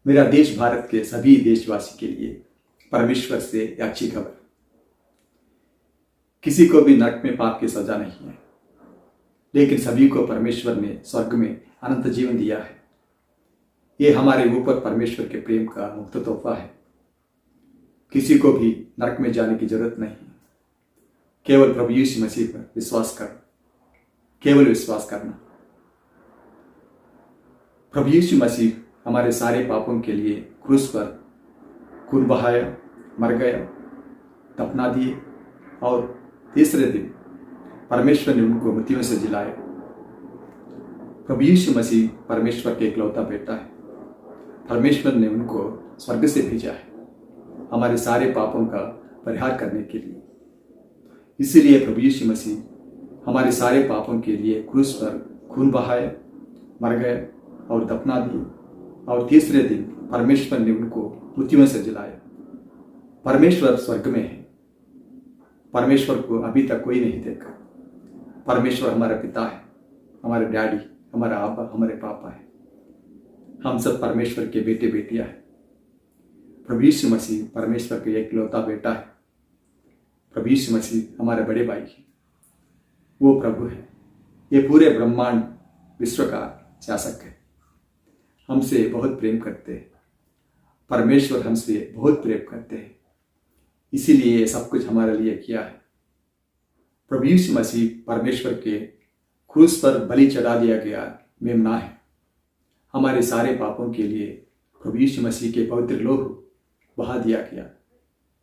मेरा देश भारत के सभी देशवासी के लिए परमेश्वर से अच्छी खबर। किसी को भी नरक में पाप की सजा नहीं है, लेकिन सभी को परमेश्वर ने स्वर्ग में अनंत जीवन दिया है। ये हमारे ऊपर परमेश्वर के प्रेम का मुफ्त तोहफा है। किसी को भी नरक में जाने की जरूरत नहीं है। केवल प्रभु यीशु मसीह पर विश्वास कर, केवल विश्वास करना। प्रभु यीशु मसीह हमारे सारे पापों के लिए क्रूस पर खून बहाया, मर गया, दफना दिए और तीसरे दिन परमेश्वर ने उनको मृत्यु से जिलाया। प्रभु यीशु मसीह परमेश्वर के इकलौता बेटा है। परमेश्वर ने उनको स्वर्ग से भेजा है हमारे सारे पापों का परिहार करने के लिए। इसीलिए प्रभु यीशु मसीह हमारे सारे पापों के लिए क्रूस पर खून बहाया, मर गए और दफना दिए और तीसरे दिन परमेश्वर ने उनको मृत्यु से जिलाया। परमेश्वर स्वर्ग में है। परमेश्वर को अभी तक कोई नहीं देखा। परमेश्वर हमारा पिता है, हमारे डैडी, हमारा आबा, हमारे पापा है। हम सब परमेश्वर के बेटे बेटियां हैं। प्रभु यीशु मसीह परमेश्वर का एकलौता बेटा है। प्रभु यीशु मसीह हमारे बड़े भाई हैं। वो प्रभु है। ये पूरे ब्रह्मांड विश्व का शासक है। हमसे बहुत प्रेम करते हैं। परमेश्वर हमसे बहुत प्रेम करते हैं। इसीलिए ये सब कुछ हमारे लिए किया है। प्रभु यीशु मसीह परमेश्वर के क्रूस पर बलि चढ़ा दिया गया मेमना है। हमारे सारे पापों के लिए प्रभु यीशु मसीह के पवित्र लोहू बहा दिया गया।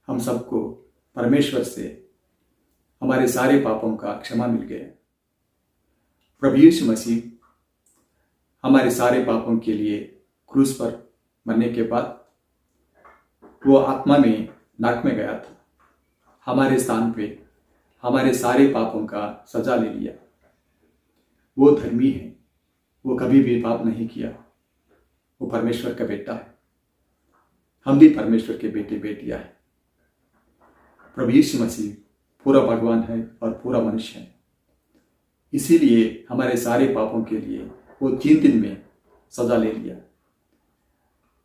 हम सबको परमेश्वर से हमारे सारे पापों का क्षमा मिल गया। प्रभु यीशु मसीह हमारे सारे पापों के लिए क्रूस पर मरने के बाद वो आत्मा में नरक में गया था। हमारे स्थान पे हमारे सारे पापों का सजा ले लिया। वो धर्मी है। वो कभी भी पाप नहीं किया। वो परमेश्वर का बेटा है। हम भी परमेश्वर के बेटे बेटियां हैं। प्रभु यीशु मसीह पूरा भगवान है और पूरा मनुष्य है। इसीलिए हमारे सारे पापों के लिए वो 3 दिन में सजा ले लिया।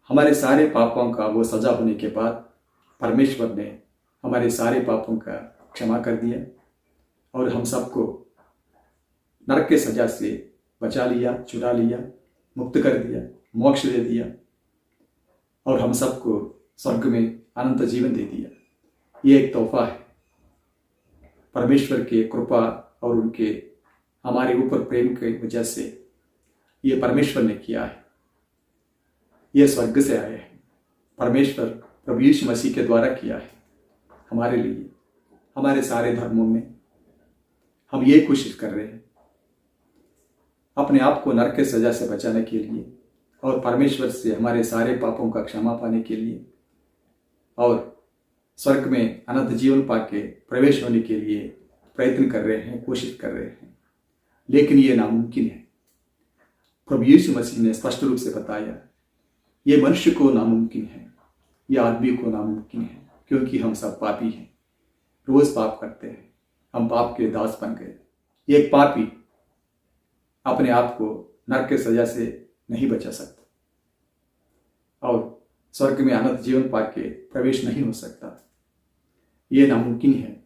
हमारे सारे पापों का वो सजा होने के बाद परमेश्वर ने हमारे सारे पापों का क्षमा कर दिया और हम सबको नरक के सजा से बचा लिया, छुड़ा लिया, मुक्त कर दिया, मोक्ष दे दिया और हम सबको स्वर्ग में अनंत जीवन दे दिया। ये एक तोहफा है। परमेश्वर के कृपा और उनके हमारे ऊपर प्रेम की वजह से ये परमेश्वर ने किया है। ये स्वर्ग से आए हैं। परमेश्वर प्रभु यीशु मसीह के द्वारा किया है हमारे लिए। हमारे सारे धर्मों में हम ये कोशिश कर रहे हैं अपने आप को नरक के सजा से बचाने के लिए और परमेश्वर से हमारे सारे पापों का क्षमा पाने के लिए और स्वर्ग में अनंत जीवन पाके प्रवेश होने के लिए प्रयत्न कर रहे हैं, कोशिश कर रहे हैं। लेकिन ये नामुमकिन है। प्रभु यीशु मसीह ने स्पष्ट रूप से बताया ये मनुष्य को नामुमकिन है, ये आदमी को नामुमकिन है, क्योंकि हम सब पापी हैं, रोज पाप करते हैं, हम पाप के दास बन गए। एक पापी अपने आप को नरक के सजा से नहीं बचा सकता और स्वर्ग में अनंत जीवन पाके प्रवेश नहीं हो सकता। ये नामुमकिन है।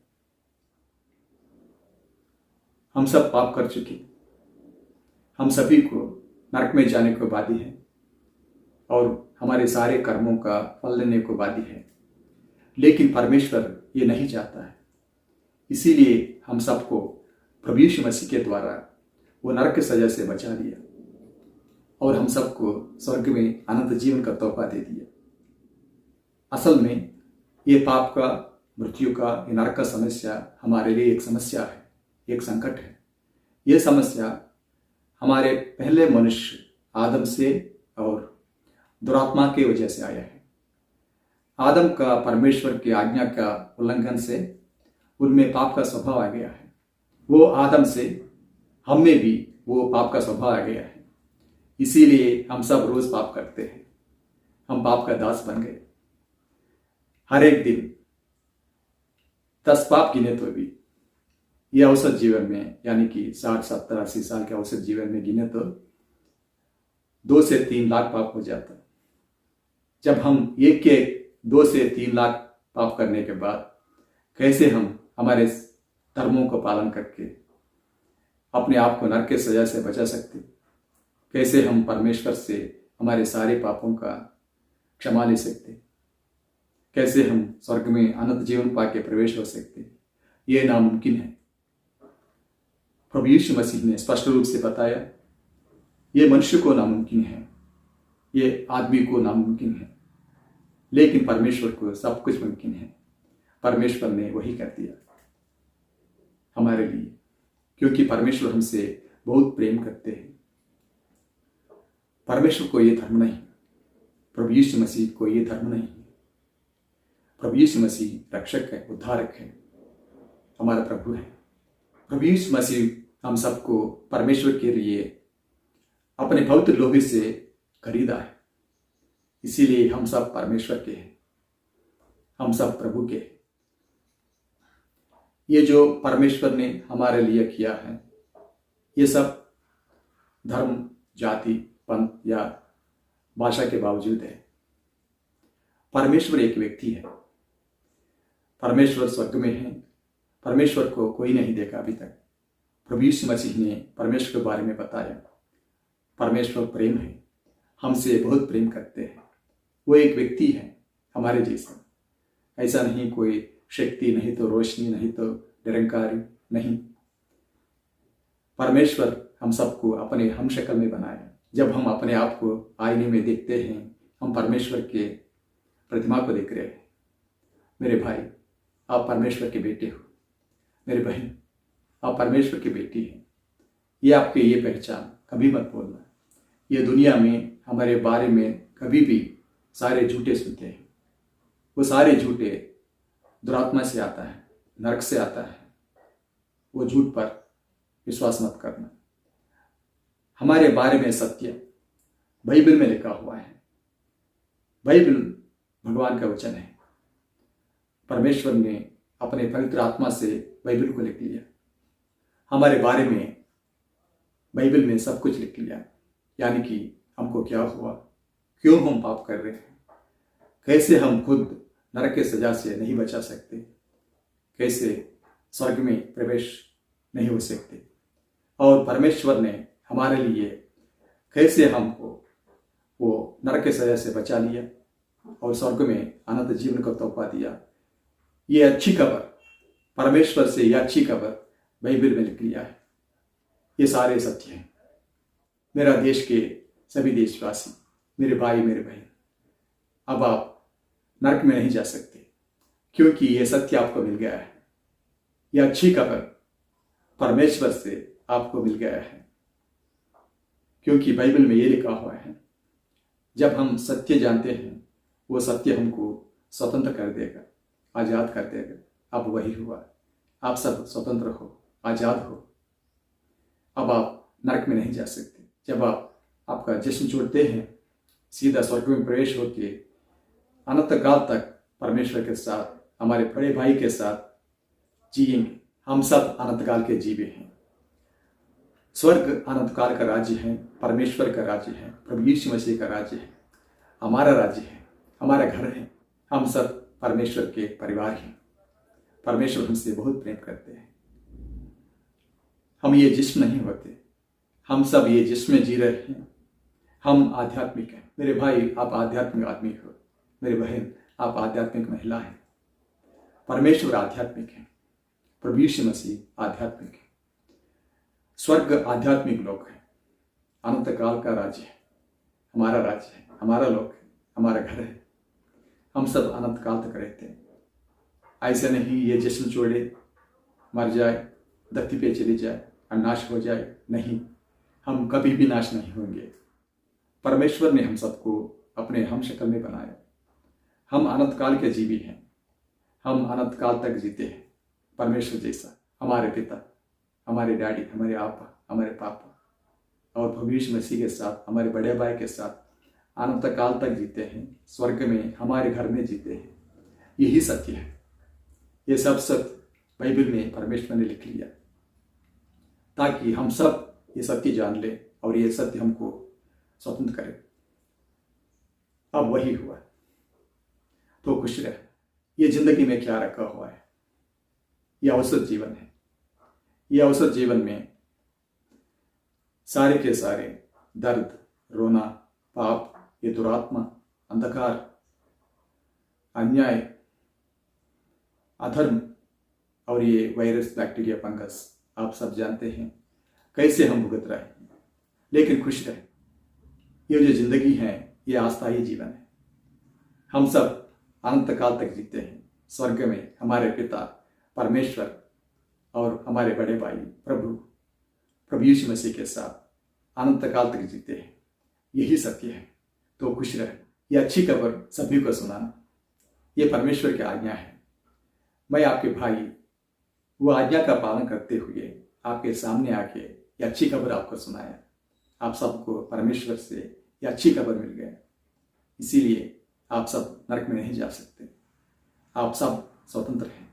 हम सब पाप कर चुके। हम सभी को नरक में जाने को बाध्य है और हमारे सारे कर्मों का फल लेने को बाध्य है। लेकिन परमेश्वर ये नहीं चाहता है। इसीलिए हम सबको प्रभु यीशु मसीह के द्वारा वो नरक की सजा से बचा लिया और हम सबको स्वर्ग में अनंत जीवन का तोहफा दे दिया। असल में ये पाप का, मृत्यु का, ये नरक का समस्या हमारे लिए एक समस्या है, एक संकट है। ये समस्या हमारे पहले मनुष्य आदम से और दुरात्मा की वजह से आया है। आदम का परमेश्वर की आज्ञा का उल्लंघन से उनमें पाप का स्वभाव आ गया है। वो आदम से हम में भी वो पाप का स्वभाव आ गया है। इसीलिए हम सब रोज पाप करते हैं। हम पाप का दास बन गए। हर एक दिन 10 पाप गिने तो भी ये औसत जीवन में, यानी कि 60, 70, 80 साल के औसत जीवन में गिने तो 2 से 3 लाख पाप हो जाता। जब हम एक के 2 से 3 लाख पाप करने के बाद कैसे हम हमारे धर्मों को पालन करके अपने आप को नरक के सजा से बचा सकते, कैसे हम परमेश्वर से हमारे सारे पापों का क्षमा ले सकते, कैसे हम स्वर्ग में अनंत जीवन पाके प्रवेश हो सकते, ये नामुमकिन है। प्रभु यीशु मसीह ने स्पष्ट रूप से बताया, ये मनुष्य को नामुमकिन है, ये आदमी को नामुमकिन है, लेकिन परमेश्वर को सब कुछ मुमकिन है। परमेश्वर ने वही कर दिया हमारे लिए, क्योंकि परमेश्वर हमसे बहुत प्रेम करते हैं। परमेश्वर को ये धर्म नहीं, प्रभु यीशु मसीह को ये धर्म नहीं है। प्रभु यीशु मसीह रक्षक है, उद्धारक है, हमारा प्रभु है। प्रभु यीशु मसीह हम सबको परमेश्वर के लिए अपने पवित्र लोहे से खरीदा है, इसीलिए हम सब परमेश्वर के हैं, हम सब प्रभु के हैं। ये जो परमेश्वर ने हमारे लिए किया है, ये सब धर्म, जाति, पंथ या भाषा के बावजूद है। परमेश्वर एक व्यक्ति है, परमेश्वर स्वर्ग में है, परमेश्वर को कोई नहीं देखा अभी तक। प्रभु यीशु मसीह ने परमेश्वर के बारे में बताया, परमेश्वर प्रेम है, हमसे बहुत प्रेम करते हैं। वो एक व्यक्ति है हमारे जैसा, ऐसा नहीं कोई शक्ति, नहीं तो रोशनी, नहीं तो निरंकारी, नहीं। परमेश्वर हम सबको अपने हम शक्ल में बनाया। जब हम अपने आप को आईने में देखते हैं, हम परमेश्वर के प्रतिमा को देख रहे हैं। मेरे भाई, आप परमेश्वर के बेटे हो। मेरे बहन, आप परमेश्वर की बेटी हैं। ये आपकी ये पहचान कभी मत भूलना। ये दुनिया में हमारे बारे में कभी भी सारे झूठे सुनते हैं, वो सारे झूठे दुरात्मा से आता है, नरक से आता है। वो झूठ पर विश्वास मत करना। हमारे बारे में सत्य बाइबल में लिखा हुआ है। बाइबल भगवान का वचन है। परमेश्वर ने अपने पवित्र आत्मा से बाइबल को लिख लिया। हमारे बारे में बाइबल में सब कुछ लिख लिया, यानी कि हमको क्या हुआ, क्यों हम पाप कर रहे हैं, कैसे हम खुद नरक के सजा से नहीं बचा सकते, कैसे स्वर्ग में प्रवेश नहीं हो सकते, और परमेश्वर ने हमारे लिए कैसे हमको वो नरक के सजा से बचा लिया और स्वर्ग में अनंत जीवन को तोहफा दिया। ये अच्छी खबर, परमेश्वर से यह अच्छी खबर बाइबल में लिख लिया है। ये सारे सत्य हैं। मेरा देश के सभी देशवासी, मेरे भाई, मेरे बहन, अब आप नरक में नहीं जा सकते, क्योंकि ये सत्य आपको मिल गया है। यह अच्छी खबर परमेश्वर से आपको मिल गया है, क्योंकि बाइबल में ये लिखा हुआ है, जब हम सत्य जानते हैं, वो सत्य हमको स्वतंत्र कर देगा, आज़ाद कर देगा। अब वही हुआ, आप सब स्वतंत्र हो, आज़ाद हो। अब आप नरक में नहीं जा सकते। जब आप आपका जश्न छोड़ते हैं, सीधा स्वर्ग में प्रवेश होके अनंत काल तक परमेश्वर के साथ, हमारे बड़े भाई के साथ जिएंगे। हम सब अनंत काल के जीवे हैं। स्वर्ग अनंत काल का राज्य है, परमेश्वर का राज्य है, प्रभु यीशु मसीह का राज्य है, हमारा राज्य है, हमारा घर है। हम सब परमेश्वर के परिवार हैं। परमेश्वर हमसे बहुत प्रेम करते हैं। हम ये जिस्म नहीं होते, हम सब ये जिस्म में जी रहे हैं। हम आध्यात्मिक हैं। मेरे भाई, आप आध्यात्मिक आदमी हो। मेरे बहन, आप आध्यात्मिक महिला हैं। परमेश्वर आध्यात्मिक है, प्रभु यीशु मसीह आध्यात्मिक है। स्वर्ग आध्यात्मिक लोक है, अनंत काल का राज्य है, हमारा राज्य है, हमारा लोक है, हमारा घर है। हम सब अनंत काल तक रहते हैं। ऐसे नहीं ये जिस्म छोड़े, मर जाए, धरती पे चली जाए और नाश हो जाए। नहीं, हम कभी भी नाश नहीं होंगे। परमेश्वर ने हम सबको अपने हम शक्ल में बनाया। हम अनंत काल के जीवी हैं। हम अनंत काल तक जीते हैं परमेश्वर जैसा। हमारे पिता, हमारे डैडी, हमारे आपा, हमारे पापा और प्रभु यीशु मसीह के साथ, हमारे बड़े भाई के साथ अनंत काल तक जीते हैं। स्वर्ग में, हमारे घर में जीते हैं। यही सत्य है। ये सब सत्य बाइबल में परमेश्वर ने लिख लिया, ताकि हम सब ये सत्य जान ले और ये सत्य हमको स्वतंत्र करे। अब वही हुआ। तो खुश रह। ये जिंदगी में क्या रखा हुआ है? ये अवसर जीवन है। ये अवसर जीवन में सारे के सारे दर्द, रोना, पाप, ये दुरात्मा, अंधकार, अन्याय, अधर्म और ये वायरस, बैक्टीरिया, फंगस, आप सब जानते हैं कैसे हम भुगत रहे हैं। लेकिन खुश रहे। ये जो जिंदगी है ये अस्थायी जीवन है। हम सब अनंत काल तक जीते हैं स्वर्ग में हमारे पिता परमेश्वर और हमारे बड़े भाई प्रभु यीशु मसीह के साथ अनंत काल तक जीते हैं। यही सत्य है। तो खुश रहे। ये अच्छी खबर सभी को सुनाना ये परमेश्वर की आज्ञा है। मैं आपके भाई वो आज्ञा का पालन करते हुए आपके सामने आके ये अच्छी खबर आपको सुनाया। आप सबको परमेश्वर से ये अच्छी खबर मिल गई, इसीलिए आप सब नरक में नहीं जा सकते। आप सब स्वतंत्र हैं।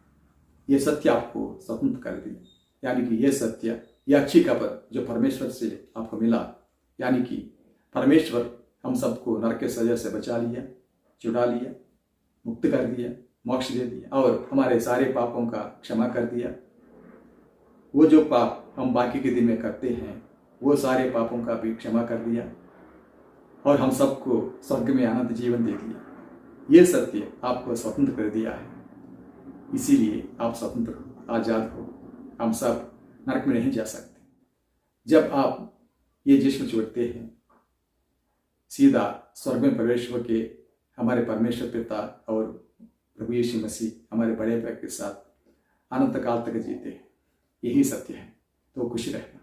ये सत्य आपको स्वतंत्र कर दिया, यानी कि ये सत्य, ये अच्छी खबर जो परमेश्वर से आपको मिला, यानी कि परमेश्वर हम सबको नरक के सजा से बचा लिया, छुड़ा लिया, मुक्त कर दिया, मोक्ष दे दिया और हमारे सारे पापों का क्षमा कर दिया। वो जो पाप हम बाकी के दिन में करते हैं वो सारे पापों का भी क्षमा कर दिया और हम सबको स्वर्ग में अनंत जीवन दे दिया। ये सत्य आपको स्वतंत्र कर दिया है, इसीलिए आप स्वतंत्र हो, आजाद हो। हम सब नरक में नहीं जा सकते। जब आप ये जिस्म छोड़ते हैं सीधा स्वर्ग में प्रवेश होके हमारे परमेश्वर पिता और प्रभु यीशु मसीह हमारे बड़े भाई के साथ अनंत काल तक जीते हैं। यही सत्य है। तो खुश रहना।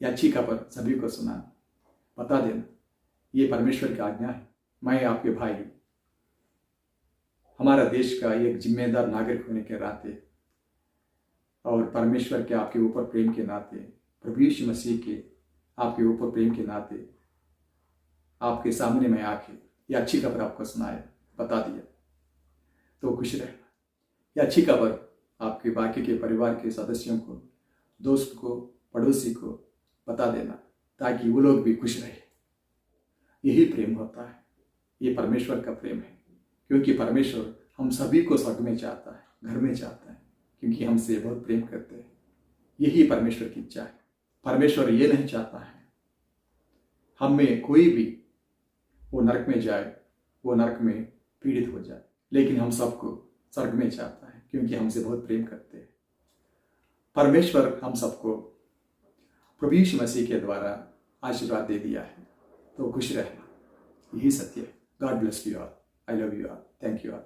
यह अच्छी खबर सभी को सुनाना, बता देना, ये परमेश्वर की आज्ञा है। मैं आपके भाई हमारा देश का एक जिम्मेदार नागरिक होने के नाते और परमेश्वर के आपके ऊपर प्रेम के नाते, प्रभु यीशु मसीह के आपके ऊपर प्रेम के नाते आपके सामने मैं आके ये अच्छी खबर आपको सुनाया, बता दिया। तो खुश रहना। यह अच्छी खबर आपके बाकी के परिवार के सदस्यों को, दोस्त को, पड़ोसी को बता देना ताकि वो लोग भी खुश रहे। यही प्रेम होता है। ये परमेश्वर का प्रेम है, क्योंकि परमेश्वर हम सभी को स्वर्ग में चाहता है, घर में चाहता है, क्योंकि हमसे बहुत प्रेम करते हैं। यही परमेश्वर की इच्छा है। परमेश्वर ये नहीं चाहता है हम में कोई भी वो नरक में जाए, वो नरक में पीड़ित हो जाए, लेकिन हम सबको स्वर्ग में चाहता है क्योंकि हमसे बहुत प्रेम करते हैं। परमेश्वर हम सबको प्रभु यीशु मसीह के द्वारा आशीर्वाद दे दिया है। तो खुश रहना। यही सत्य है। God bless you all. I love you all. Thank you all.